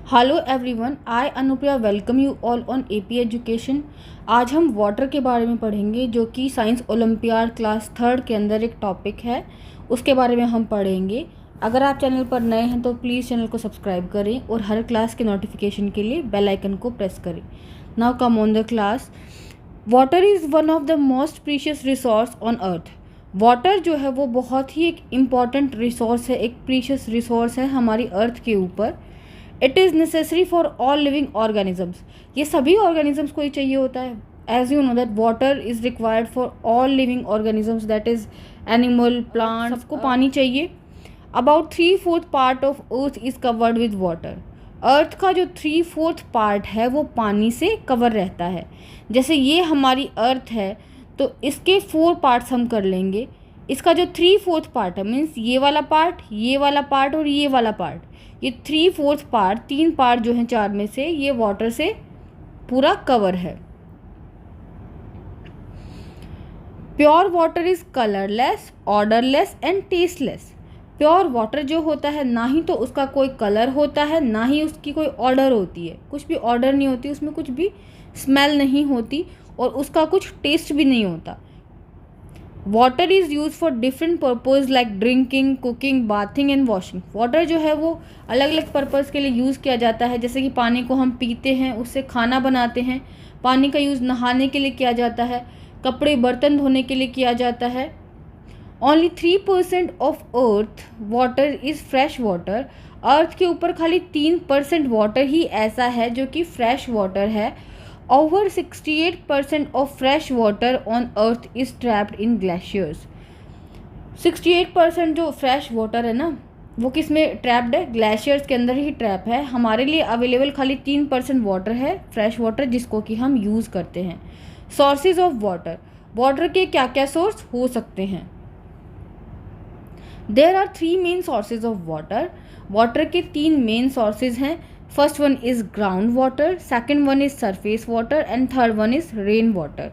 Hello everyone, I Anupriya welcome you all on AP education. आज हम water के बारे में पढ़ेंगे जो कि साइंस ओलंपियाड क्लास 3 के अंदर एक टॉपिक है। उसके बारे में हम पढ़ेंगे। अगर आप चैनल पर नए हैं तो प्लीज़ चैनल को सब्सक्राइब करें और हर क्लास के नोटिफिकेशन के लिए बेल आइकन को प्रेस करें। Now come on the class. Water is one of the most precious resource on earth. Water जो है वो बहुत ही एक इम्पॉर्टेंट रिसोर्स है, एक प्रीशियस रिसोर्स है हमारी अर्थ के ऊपर। It is necessary for all living organisms. ये सभी ऑर्गेनिजम्स को ही चाहिए होता है। As you know that water is required for all living organisms, that is animal, plant, सबको पानी चाहिए। About 3/4 part of earth is covered with water. Earth का जो 3/4 पार्ट है वो पानी से कवर रहता है। जैसे ये हमारी अर्थ है तो इसके 4 पार्ट्स हम कर लेंगे। इसका जो 3/4 पार्ट है मीन्स ये वाला पार्ट और ये वाला पार्ट, ये 3/4 पार्ट, 3 पार्ट जो हैं 4 में से, ये वाटर से पूरा कवर है। Pure water is colourless, odourless and tasteless. Pure water जो होता है ना ही तो उसका कोई कलर होता है ना ही उसकी कोई ऑर्डर होती है, कुछ भी ऑर्डर नहीं होती, उसमें कुछ भी स्मेल नहीं होती और उसका कुछ टेस्ट भी नहीं होता। Water is use for different purpose like drinking, cooking, bathing and washing. Water जो है वो अलग अलग पर्पज़ के लिए यूज़ किया जाता है। जैसे कि पानी को हम पीते हैं, उससे खाना बनाते हैं। पानी का यूज़ नहाने के लिए किया जाता है, कपड़े बर्तन धोने के लिए किया जाता है। Only 3% of earth water is fresh water. Earth के ऊपर खाली 3% वाटर ही ऐसा है जो कि फ्रेश वाटर है। Over 68% of fresh water on earth is trapped in glaciers. 68% जो फ्रेश वाटर है ना वो किस में ट्रैप्ड है? ग्लेशियर्स के अंदर ही ट्रैप है। हमारे लिए अवेलेबल खाली 3% वाटर है, फ्रेश वाटर, जिसको कि हम यूज़ करते हैं। Sources of water. वाटर के क्या क्या सोर्स हो सकते हैं? There are 3 main sources of water. Water के 3 मेन सोर्सेज हैं। First one is ground water, second one is surface water and third one is rain water.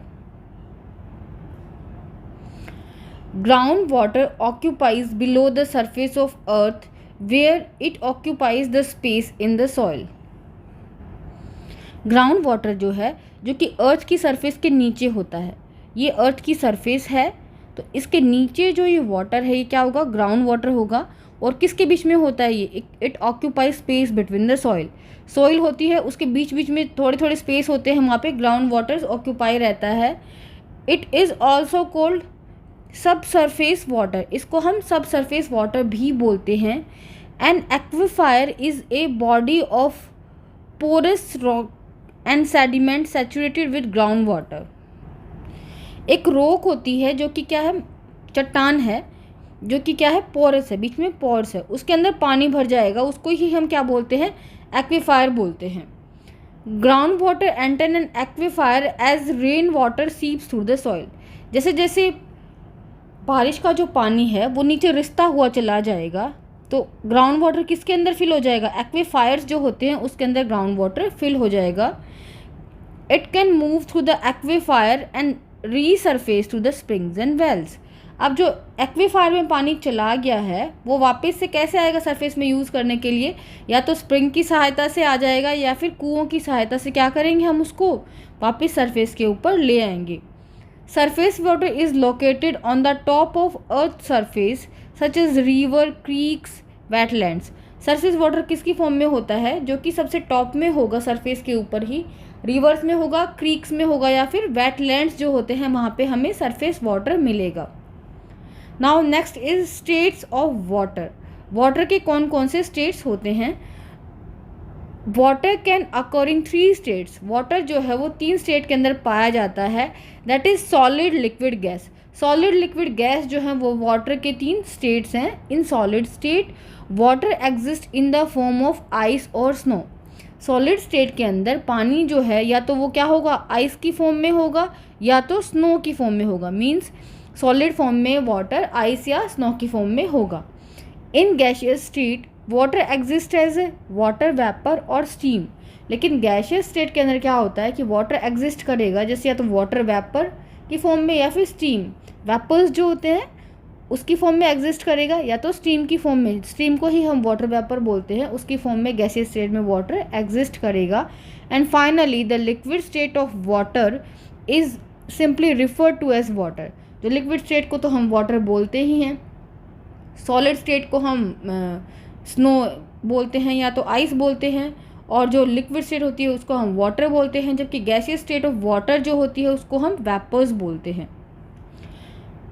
Ground water occupies below the surface of earth where it occupies the space in the soil. Ground water जो है, जो कि अर्थ की surface के नीचे होता है, ये अर्थ की सरफेस है तो इसके नीचे जो ये वाटर है ये क्या होगा? ग्राउंड वाटर होगा। और किसके बीच में होता है ये? It occupy space between the soil. Soil होती है, उसके बीच बीच में थोड़े थोड़े स्पेस होते हैं, वहाँ पे ग्राउंड वाटर ऑक्यूपाई रहता है। It is also called subsurface water. इसको हम सब सरफेस वाटर भी बोलते हैं। An aquifer is a body of porous rock and sediment saturated with ground water. एक रॉक होती है जो कि क्या है? चट्टान है, जो कि क्या है? पोरस है, बीच में पोर्स है, उसके अंदर पानी भर जाएगा, उसको ही हम क्या बोलते हैं? एक्विफायर बोलते हैं। Ground water enter an aquifer as rain water seeps through the soil. जैसे जैसे बारिश का जो पानी है वो नीचे रिसता हुआ चला जाएगा तो ग्राउंड वाटर किसके अंदर फिल हो जाएगा? एक्विफायर्स जो होते हैं उसके अंदर ग्राउंड वाटर फिल हो जाएगा। It can move through the aquifer and resurface through the springs and wells. अब जो एक्विफायर में पानी चला गया है वो वापस से कैसे आएगा सरफेस में यूज़ करने के लिए? या तो स्प्रिंग की सहायता से आ जाएगा या फिर कुओं की सहायता से क्या करेंगे? हम उसको वापस सरफेस के ऊपर ले आएंगे। Surface water is located on the top of earth surface such as river, creeks, wetlands. Surface water किसकी फॉर्म में होता है? जो कि सबसे टॉप में होगा, सरफेस के ऊपर ही, रिवर्स में होगा, क्रीक्स में होगा या फिर वेटलैंड्स जो होते हैं वहाँ पे हमें सरफेस वाटर मिलेगा। Now next is states of water. Water के कौन कौन से स्टेट्स होते हैं? Water can occur in 3 states. Water जो है वो 3 स्टेट के अंदर पाया जाता है, that is solid, liquid, gas. Solid, liquid, gas जो है वो वाटर के 3 स्टेट्स हैं। In solid state water exist in the form of ice और स्नो। सॉलिड स्टेट के अंदर पानी जो है या तो वो क्या होगा? आइस की फॉर्म में होगा या तो स्नो की फॉर्म में होगा। मीन्स सॉलिड फॉर्म में वाटर आइस या स्नो की फॉर्म में होगा। In gaseous state water exist as water, vapour और स्टीम। लेकिन गैशियस स्टेट के अंदर क्या होता है कि वाटर एग्जिस्ट करेगा जैसे या तो वाटर वेपर की फॉर्म में या फिर स्टीम। वेपर्स जो होते हैं उसकी फॉर्म में एग्जिस्ट करेगा या तो स्टीम की फॉर्म में, स्टीम को ही हम वाटर वेपर बोलते हैं, उसकी फॉर्म में गैसियस स्टेट में वाटर एग्जिस्ट करेगा। And finally the liquid state of water is simply referred to as water. जो लिक्विड स्टेट को तो हम वाटर बोलते ही हैं, सॉलिड स्टेट को हम स्नो बोलते हैं या तो आइस बोलते हैं, और जो लिक्विड स्टेट होती है उसको हम वाटर बोलते हैं, जबकि गैसियस स्टेट ऑफ वाटर जो होती है उसको हम वेपर्स बोलते हैं।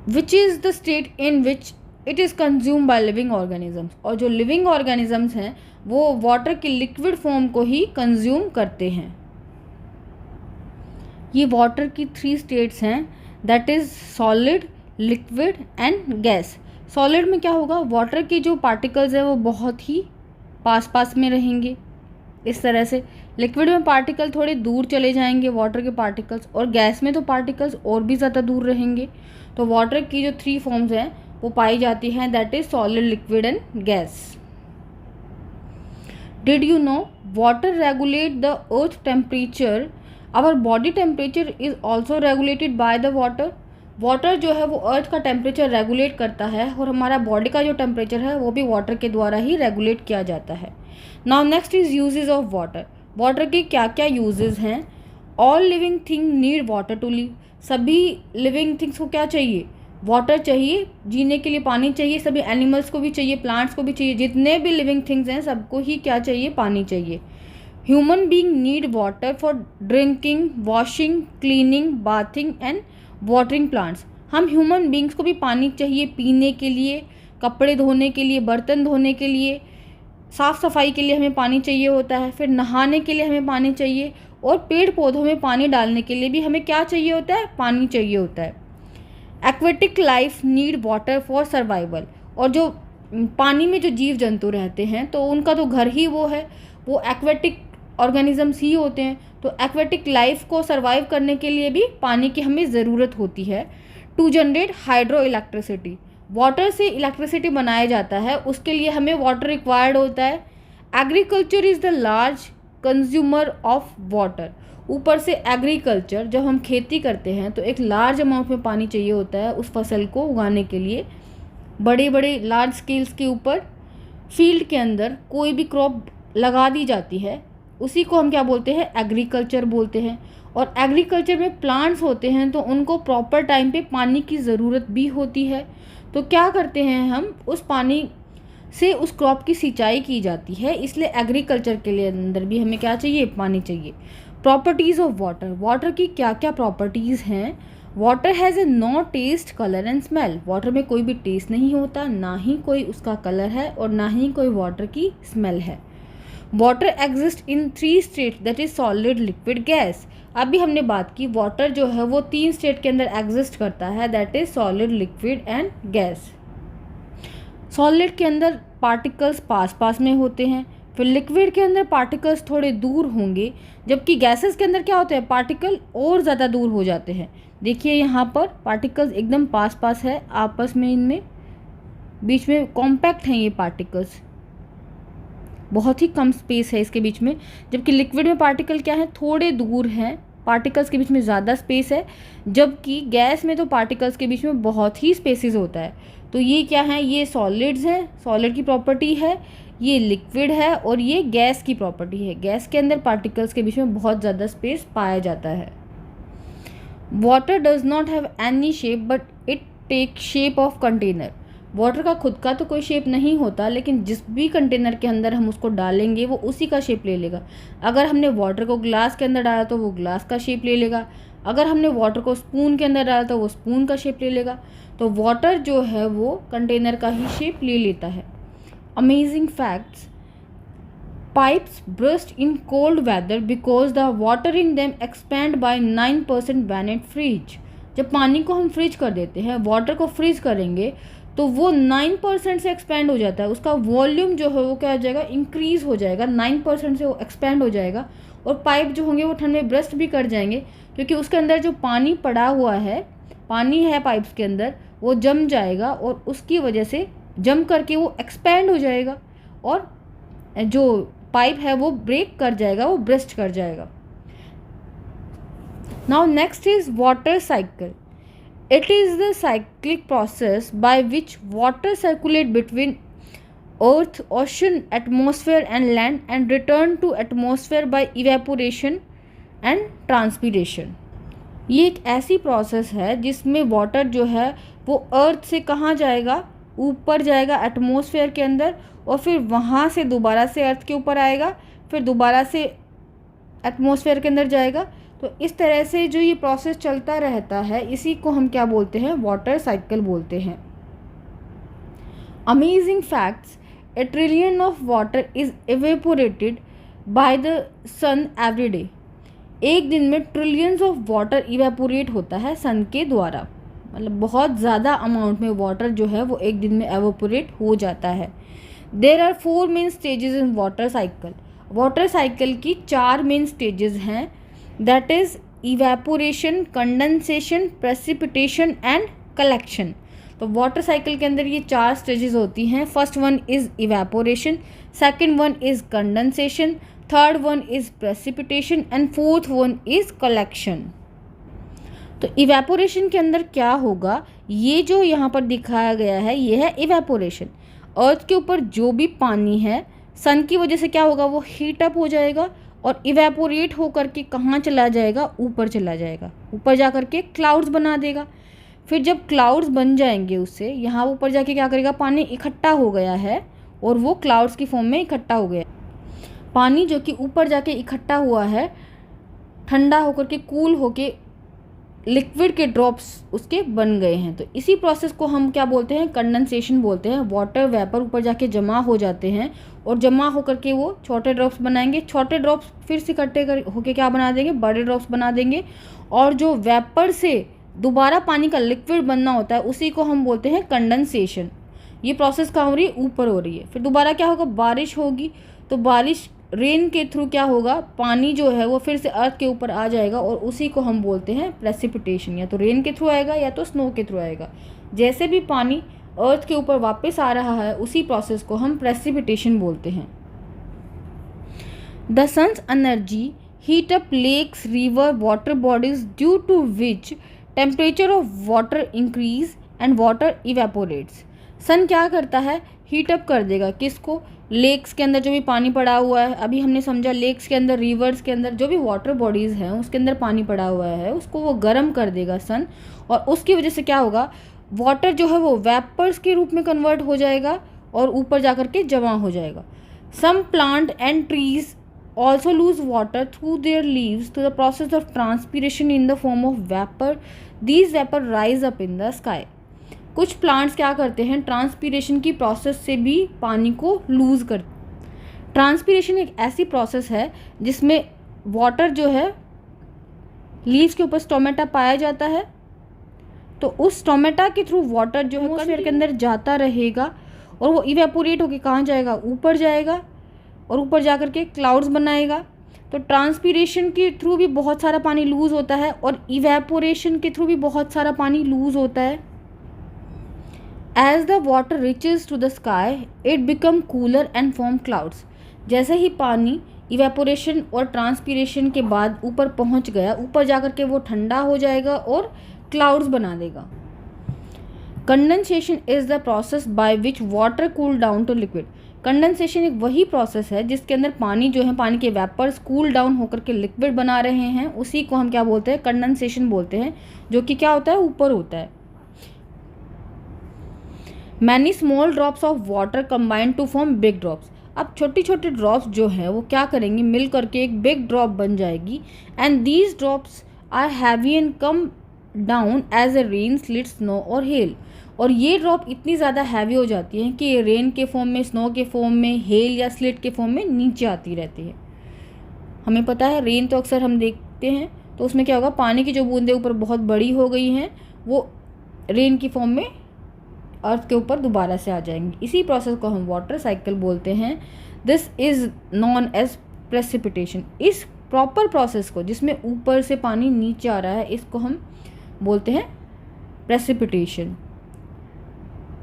Which is the state in which it is consume by living organisms. और जो लिविंग ऑर्गेनिजम्स हैं वो वाटर की लिक्विड फॉर्म को ही कंज्यूम करते हैं। ये वाटर की 3 स्टेट्स हैं, that is solid, liquid and gas. Solid में क्या होगा, वाटर की जो पार्टिकल्स हैं वो बहुत ही पास पास में रहेंगे इस तरह से। लिक्विड में पार्टिकल थोड़े दूर चले जाएंगे वाटर के पार्टिकल्स, और गैस में तो पार्टिकल्स और भी ज़्यादा दूर रहेंगे। तो वाटर की जो 3 फॉर्म्स हैं वो पाई जाती हैं, that is solid, liquid and gas. Did you know water regulate the earth temperature? Our body temperature is also regulated by the water. Water जो है वो अर्थ का टेम्परेचर रेगुलेट करता है, और हमारा बॉडी का जो टेम्परेचर है वो भी वाटर के द्वारा ही रेगुलेट किया जाता है। Now next is uses of water. Water के क्या क्या यूजेस हैं? All living thing need water to live. सभी लिविंग थिंग्स को क्या चाहिए? वाटर चाहिए, जीने के लिए पानी चाहिए। सभी एनिमल्स को भी चाहिए, प्लांट्स को भी चाहिए, जितने भी लिविंग थिंग्स हैं सबको ही क्या चाहिए? पानी चाहिए। Human being need water for drinking, washing, cleaning, bathing and watering plants. हम ह्यूमन बींग्स को भी पानी चाहिए पीने के लिए, कपड़े धोने के लिए, बर्तन धोने के लिए, साफ़ सफाई के लिए हमें पानी चाहिए होता है, फिर नहाने के लिए हमें पानी चाहिए, और पेड़ पौधों में पानी डालने के लिए भी हमें क्या चाहिए होता है? पानी चाहिए होता है। Aquatic life need water for survival. और जो पानी में जो जीव जंतु रहते हैं तो उनका तो घर ही वो है, वो एक्वेटिक ऑर्गेनिजम्स ही होते हैं। तो एक्वेटिक लाइफ को सर्वाइव करने के लिए भी पानी की हमें ज़रूरत होती है। To generate hydroelectricity, water से इलेक्ट्रिसिटी बनाया जाता है, उसके लिए हमें वाटर रिक्वायर्ड होता है। Agriculture is the large consumer of water. ऊपर से एग्रीकल्चर, जब हम खेती करते हैं तो एक लार्ज अमाउंट में पानी चाहिए होता है उस फसल को उगाने के लिए। बड़े बड़े लार्ज स्केल्स के ऊपर फील्ड के अंदर कोई भी क्रॉप लगा दी जाती है, उसी को हम क्या बोलते हैं? एग्रीकल्चर बोलते हैं। और एग्रीकल्चर में प्लांट्स होते हैं तो उनको प्रॉपर टाइम पे पानी की ज़रूरत भी होती है। तो क्या करते हैं हम, उस पानी से उस क्रॉप की सिंचाई की जाती है, इसलिए एग्रीकल्चर के लिए अंदर भी हमें क्या चाहिए? पानी चाहिए। प्रॉपर्टीज़ ऑफ वाटर, वाटर की क्या क्या प्रॉपर्टीज़ हैं? Water has a no taste, colour and smell. Water में कोई भी टेस्ट नहीं होता, ना ही कोई उसका कलर है और ना ही कोई वाटर की स्मेल है। Water exist in 3 state, that is solid, liquid, gas. अभी हमने बात की वाटर जो है वो 3 स्टेट के अंदर एग्जिस्ट करता है, that is solid, liquid and gas. Solid के अंदर पार्टिकल्स पास पास में होते हैं, फिर लिक्विड के अंदर पार्टिकल्स थोड़े दूर होंगे, जबकि गैसेस के अंदर क्या होते हैं? पार्टिकल और ज़्यादा दूर हो जाते हैं। देखिए यहाँ पर पार्टिकल्स एकदम पास पास है आपस में, इनमें बीच में कॉम्पैक्ट हैं ये पार्टिकल्स, बहुत ही कम स्पेस है इसके बीच में। जबकि लिक्विड में पार्टिकल क्या है? थोड़े दूर हैं, पार्टिकल्स के बीच में ज़्यादा स्पेस है, जबकि गैस में तो पार्टिकल्स के बीच में बहुत ही स्पेसेस होता है। तो ये क्या है? ये सॉलिड्स हैं, सॉलिड की प्रॉपर्टी है, ये लिक्विड है, और ये गैस की प्रॉपर्टी है। गैस के अंदर पार्टिकल्स के बीच में बहुत ज़्यादा स्पेस पाया जाता है। Water does not have any shape but it take shape of container. Water का खुद का तो कोई शेप नहीं होता, लेकिन जिस भी कंटेनर के अंदर हम उसको डालेंगे वो उसी का शेप ले लेगा। अगर हमने वाटर को ग्लास के अंदर डाला तो वो ग्लास का शेप ले लेगा, अगर हमने वाटर को स्पून के अंदर डाला तो वो स्पून का शेप ले लेगा। तो वाटर जो है वो कंटेनर का ही शेप ले लेता है। Amazing facts, pipes burst in cold weather because the water in them expand by 9% when it freeze। जब पानी को हम फ्रीज कर देते हैं, वाटर को फ्रीज करेंगे तो वो 9% से एक्सपैंड हो जाता है, उसका वॉल्यूम जो है वो क्या हो जाएगा? इंक्रीज़ हो जाएगा, 9% से वो एक्सपैंड हो जाएगा। और पाइप जो होंगे वो ठंड में ब्रस्ट भी कर जाएंगे, क्योंकि उसके अंदर जो पानी पड़ा हुआ है, पानी है पाइप्स के अंदर, वो जम जाएगा और उसकी वजह से जम करके वो एक्सपैंड हो जाएगा और जो पाइप है वो ब्रेक कर जाएगा, वो ब्रस्ट कर जाएगा। Now next is water cycle. It is the cyclic process by which water circulate between earth, ocean, atmosphere and land and return to atmosphere by evaporation and transpiration. ये एक ऐसी प्रोसेस है जिसमें वाटर जो है वो अर्थ से कहाँ जाएगा, ऊपर जाएगा एटमॉस्फेयर के अंदर, और फिर वहाँ से दोबारा से अर्थ के ऊपर आएगा, फिर दोबारा से एटमॉस्फेयर के अंदर जाएगा। तो इस तरह से जो ये प्रोसेस चलता रहता है, इसी को हम क्या बोलते हैं, वाटर साइकिल बोलते हैं। Amazing facts, a trillion of water is evaporated by the sun every day. एक दिन में ट्रिलियंस ऑफ वाटर इवेपोरेट होता है सन के द्वारा, मतलब बहुत ज़्यादा अमाउंट में वाटर जो है वो एक दिन में एवेपोरेट हो जाता है। There are 4 main stages in water cycle. Water cycle की 4 मेन स्टेजेस हैं, that is evaporation, condensation, precipitation and collection. तो वाटर साइकिल के अंदर ये 4 स्टेजेस होती हैं। First one is evaporation, second one is condensation, third one is precipitation and fourth one is collection. तो evaporation के अंदर क्या होगा, ये जो यहाँ पर दिखाया गया है ये है इवेपोरेशन। अर्थ के ऊपर जो भी पानी है सन की वजह से क्या होगा, वो हीट अप हो जाएगा और इवेपोरेट होकर के कहाँ चला जाएगा, ऊपर चला जाएगा। ऊपर जा कर के क्लाउड्स बना देगा। फिर जब क्लाउड्स बन जाएंगे उससे, यहाँ ऊपर जाके क्या करेगा, पानी इकट्ठा हो गया है और वो क्लाउड्स की फॉर्म में इकट्ठा हो गया। पानी जो कि ऊपर जाके इकट्ठा हुआ है, ठंडा होकर के कूल होके लिक्विड के ड्रॉप्स उसके बन गए हैं। तो इसी प्रोसेस को हम क्या बोलते हैं, कंडेंसेशन बोलते हैं। वाटर वेपर ऊपर जाके जमा हो जाते हैं और जमा होकर के वो छोटे ड्रॉप्स बनाएंगे। छोटे ड्रॉप्स फिर से इकट्ठे होके क्या बना देंगे, बड़े ड्रॉप्स बना देंगे। और जो वेपर से दोबारा पानी का लिक्विड बनना होता है उसी को हम बोलते हैं कंडेंसेशन। ये प्रोसेस कहाँ हो रही है, ऊपर हो रही है। फिर दोबारा क्या होगा, बारिश होगी, तो बारिश रेन के थ्रू क्या होगा, पानी जो है वो फिर से अर्थ के ऊपर आ जाएगा और उसी को हम बोलते हैं प्रेसिपिटेशन। या तो रेन के थ्रू आएगा या तो स्नो के थ्रू आएगा। जैसे भी पानी अर्थ के ऊपर वापस आ रहा है उसी प्रोसेस को हम प्रेसिपिटेशन बोलते हैं। The sun's energy heat up lakes, river, water bodies, due to which temperature of water increase and water evaporates. Sun क्या करता है, हीट अप कर देगा किसको, लेक्स के अंदर जो भी पानी पड़ा हुआ है। अभी हमने समझा लेक्स के अंदर, रिवर्स के अंदर जो भी वाटर बॉडीज़ हैं उसके अंदर पानी पड़ा हुआ है, उसको वो गर्म कर देगा सन। और उसकी वजह से क्या होगा, वाटर जो है वो वेपर्स के रूप में कन्वर्ट हो जाएगा और ऊपर जा कर के जमा हो जाएगा। Some plant and trees also lose water through their leaves to the process of transpiration in the form of vapor. These vapor rise up in the sky. कुछ प्लांट्स क्या करते हैं, ट्रांसपीरेशन की प्रोसेस से भी पानी को लूज करते। ट्रांसपीरेशन एक ऐसी प्रोसेस है जिसमें वाटर जो है लीव्स के ऊपर स्टोमेटा पाया जाता है, तो उस स्टोमेटा के थ्रू वाटर जो है एटमॉस्फेयर के अंदर जाता रहेगा और वो इवेपोरेट होकर कहाँ जाएगा, ऊपर जाएगा और ऊपर जा कर के क्लाउड्स बनाएगा। तो ट्रांसपीरेशन के थ्रू भी बहुत सारा पानी लूज होता है और इवेपोरेशन के थ्रू भी बहुत सारा पानी लूज होता है। As the water reaches to the sky it become cooler and form clouds. जैसे ही पानी इवेपोरेशन और ट्रांसपीरेशन के बाद ऊपर पहुंच गया, ऊपर जा कर के वो ठंडा हो जाएगा और क्लाउड्स बना देगा। Condensation is the process by which water cool down to liquid. Condensation एक वही प्रोसेस है जिसके अंदर पानी जो है, पानी के वेपर्स कूल डाउन होकर के लिक्विड बना रहे हैं, उसी को हम क्या बोलते हैं, कंडेंसेशन बोलते हैं, जो कि क्या होता है, ऊपर होता है। Many small drops of water combine to form big drops. अब छोटी छोटी ड्रॉप्स जो हैं वो क्या करेंगी, मिल करके एक बिग ड्रॉप बन जाएगी। And these drops are heavy and come down as a rain, sleet, snow और हेल। और ये ड्रॉप इतनी ज़्यादा हैवी हो जाती हैं कि रेन के फॉर्म में, स्नो के फॉर्म में, हेल या स्लिट के फॉर्म में नीचे आती रहती है। हमें पता है रेन तो अक्सर हम देखते हैं, तो उसमें क्या होगा, पानी की जो बूंदें ऊपर बहुत बड़ी हो गई हैं वो रेन की फॉर्म में अर्थ के ऊपर दोबारा से आ जाएंगी। इसी प्रोसेस को हम वाटर साइकिल बोलते हैं। This is known as precipitation. इस प्रॉपर प्रोसेस को जिसमें ऊपर से पानी नीचे आ रहा है, इसको हम बोलते हैं precipitation.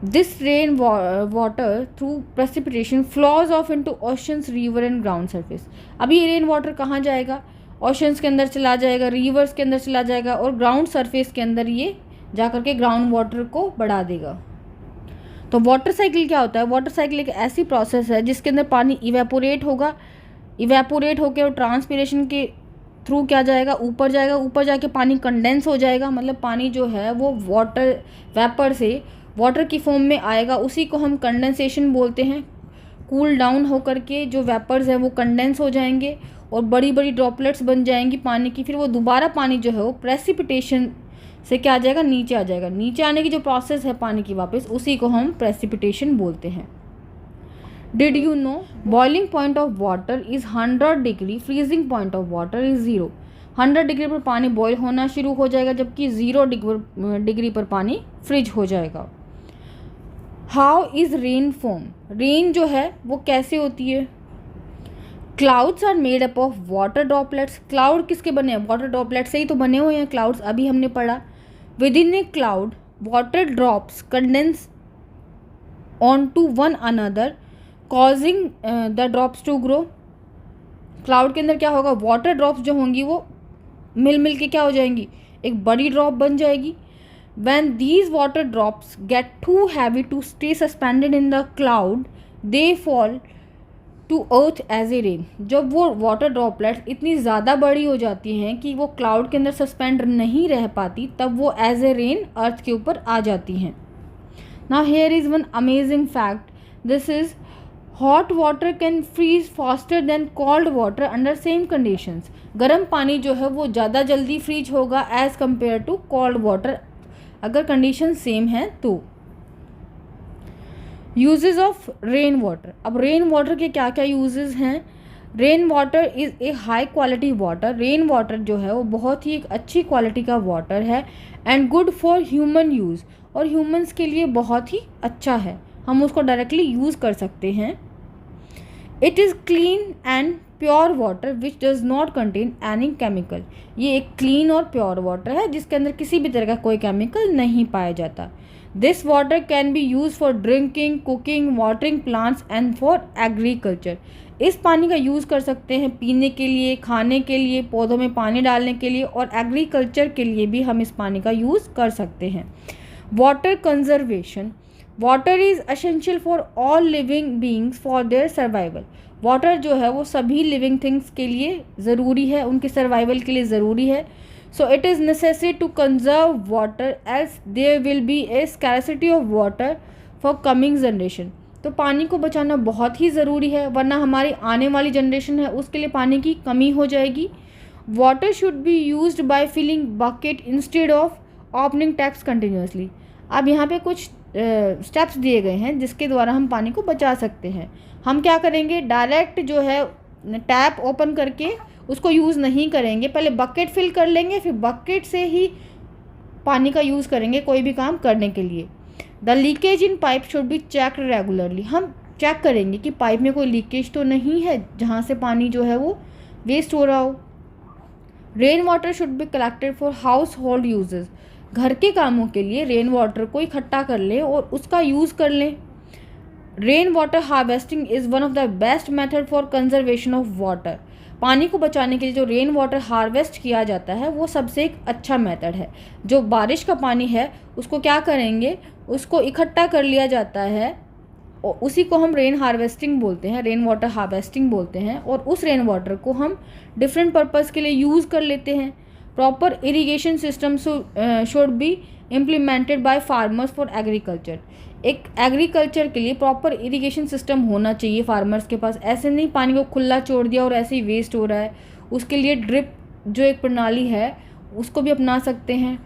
This rain water through precipitation flaws of into oceans, river and ground surface. अब ये रेन वाटर कहाँ जाएगा, ओशंस के अंदर चला जाएगा, रिवर्स के अंदर चला जाएगा और ग्राउंड सरफेस के अंदर ये जा करके ग्राउंड वाटर को बढ़ा देगा। तो वाटर साइकिल क्या होता है? वाटर साइकिल एक ऐसी प्रोसेस है जिसके अंदर पानी इवेपोरेट होगा, इवेपोरेट होकर और ट्रांसपिरेशन के थ्रू क्या जाएगा, ऊपर जाएगा, ऊपर जाके पानी कंडेंस हो जाएगा, मतलब पानी जो है वो वाटर वेपर से वाटर की फॉर्म में आएगा, उसी को हम कंडेंसेशन बोलते हैं। कूल डाउन होकर के जो वेपर्स हैं वो कंडेंस हो जाएंगे और बड़ी बड़ी ड्रॉपलेट्स बन जाएंगी पानी की, फिर वो दोबारा पानी जो है वो प्रेसिपिटेशन से क्या आ जाएगा, नीचे आ जाएगा। नीचे आने की जो प्रोसेस है पानी की वापस, उसी को हम प्रेसिपिटेशन बोलते हैं। Did you no boiling point of water is 100 degree, freezing point of water is 0। 100 degree पर पानी बॉयल होना शुरू हो जाएगा, जबकि 0 डिग्री पर पानी फ्रीज हो जाएगा। How is rain form? Rain जो है वो कैसे होती है? Clouds are made up of water droplets. Cloud किसके बने हैं? वाटर ड्रॉपलेट से ही तो बने हुए हैं क्लाउड्स, अभी हमने पढ़ा। Within a cloud water drops condense onto one another causing the drops to grow. Cloud के अंदर क्या होगा, वाटर ड्रॉप्स जो होंगी वो मिल के क्या हो जाएंगी, एक बड़ी ड्रॉप बन जाएगी। When these water drops get too heavy to stay suspended in the cloud, they fall to earth as a rain। जब वो वाटर ड्रॉपलेट्स इतनी ज़्यादा बड़ी हो जाती हैं कि वो क्लाउड के अंदर सस्पेंड नहीं रह पाती, तब वो एज ए रेन अर्थ के ऊपर आ जाती हैं। Now here is one amazing fact. This is hot water can freeze faster than cold water under same conditions। गर्म पानी जो है वो ज़्यादा जल्दी फ्रीज होगा as compare to cold water, अगर कंडीशन सेम है तो। Uses of rain water. अब रेन वाटर के क्या क्या यूजेस हैं? Rain water is a high quality water. Rain water जो है वो बहुत ही एक अच्छी क्वालिटी का वाटर है and good for human use, और ह्यूमंस के लिए बहुत ही अच्छा है, हम उसको डायरेक्टली यूज़ कर सकते हैं। It is clean and pure water which does not contain any chemical. ये एक क्लीन और प्योर वाटर है जिसके अंदर किसी भी तरह का कोई केमिकल नहीं पाया जाता। This water can be use for drinking, cooking, watering plants and for agriculture. इस पानी का यूज़ कर सकते हैं पीने के लिए, खाने के लिए, पौधों में पानी डालने के लिए, और एग्रीकल्चर के लिए भी हम इस पानी का यूज़ कर सकते हैं। Water conservation. Water is essential for all living beings for their survival. Water जो है वो सभी लिविंग थिंग्स के लिए ज़रूरी है, उनके सर्वाइवल के लिए ज़रूरी है। So it is necessary to conserve water else there will be a scarcity of water for coming generation. तो पानी को बचाना बहुत ही ज़रूरी है, वरना हमारी आने वाली जनरेशन है उसके लिए पानी की कमी हो जाएगी। Water should be used by filling bucket instead of opening taps continuously. अब यहाँ पे कुछ स्टेप्स दिए गए हैं जिसके द्वारा हम पानी को बचा सकते हैं। हम क्या करेंगे, डायरेक्ट जो है टैप ओपन करके उसको यूज़ नहीं करेंगे, पहले बकेट फिल कर लेंगे, फिर बकेट से ही पानी का यूज़ करेंगे कोई भी काम करने के लिए। The leakage in pipe should be checked regularly. हम चेक करेंगे कि पाइप में कोई लीकेज तो नहीं है जहाँ से पानी जो है वो वेस्ट हो रहा हो। Rain water should be collected for house hold uses. घर के कामों के लिए रेन वाटर को इकट्ठा कर लें और उसका यूज़ कर लें। Rain water harvesting is one of the best method for conservation of water. पानी को बचाने के लिए जो रेन वाटर हार्वेस्ट किया जाता है वो सबसे एक अच्छा मेथड है। जो बारिश का पानी है उसको क्या करेंगे, उसको इकट्ठा कर लिया जाता है और उसी को हम रेन हार्वेस्टिंग बोलते हैं, रेन वाटर हार्वेस्टिंग बोलते हैं, और उस रेन वाटर को हम डिफरेंट पर्पज़ के लिए यूज़ कर लेते हैं। Proper irrigation system should be implemented by farmers for agriculture. एक एग्रीकल्चर के लिए प्रॉपर इरिगेशन सिस्टम होना चाहिए फार्मर्स के पास। ऐसे नहीं पानी को खुला छोड़ दिया और ऐसे ही वेस्ट हो रहा है। उसके लिए ड्रिप जो एक प्रणाली है उसको भी अपना सकते हैं।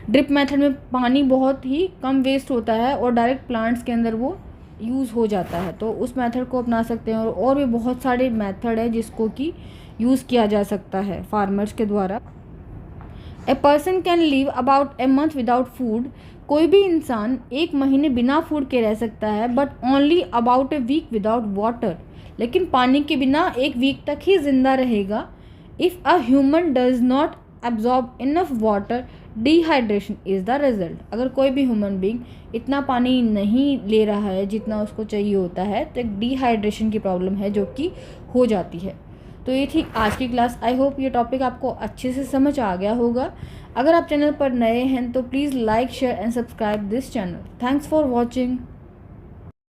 ड्रिप मेथड में पानी बहुत ही कम वेस्ट होता है और डायरेक्ट प्लांट्स के अंदर वो यूज़ हो जाता है, तो उस मेथड को अपना सकते हैं। और भी बहुत सारे मेथड है जिसको कि यूज़ किया जा सकता है फार्मर्स के द्वारा। A person can live about a month without food. कोई भी इंसान 1 महीने बिना फूड के रह सकता है, but only about a week without water. लेकिन पानी के बिना 1 वीक तक ही जिंदा रहेगा। If a human does not absorb enough water, dehydration is the result. अगर कोई भी ह्यूमन बीइंग इतना पानी नहीं ले रहा है जितना उसको चाहिए होता है, तो एक डिहाइड्रेशन की प्रॉब्लम है जो कि हो जाती है। तो ये थी आज की क्लास। आई होप ये टॉपिक आपको अच्छे से समझ आ गया होगा। अगर आप चैनल पर नए हैं तो please like share and subscribe this channel. Thanks for watching.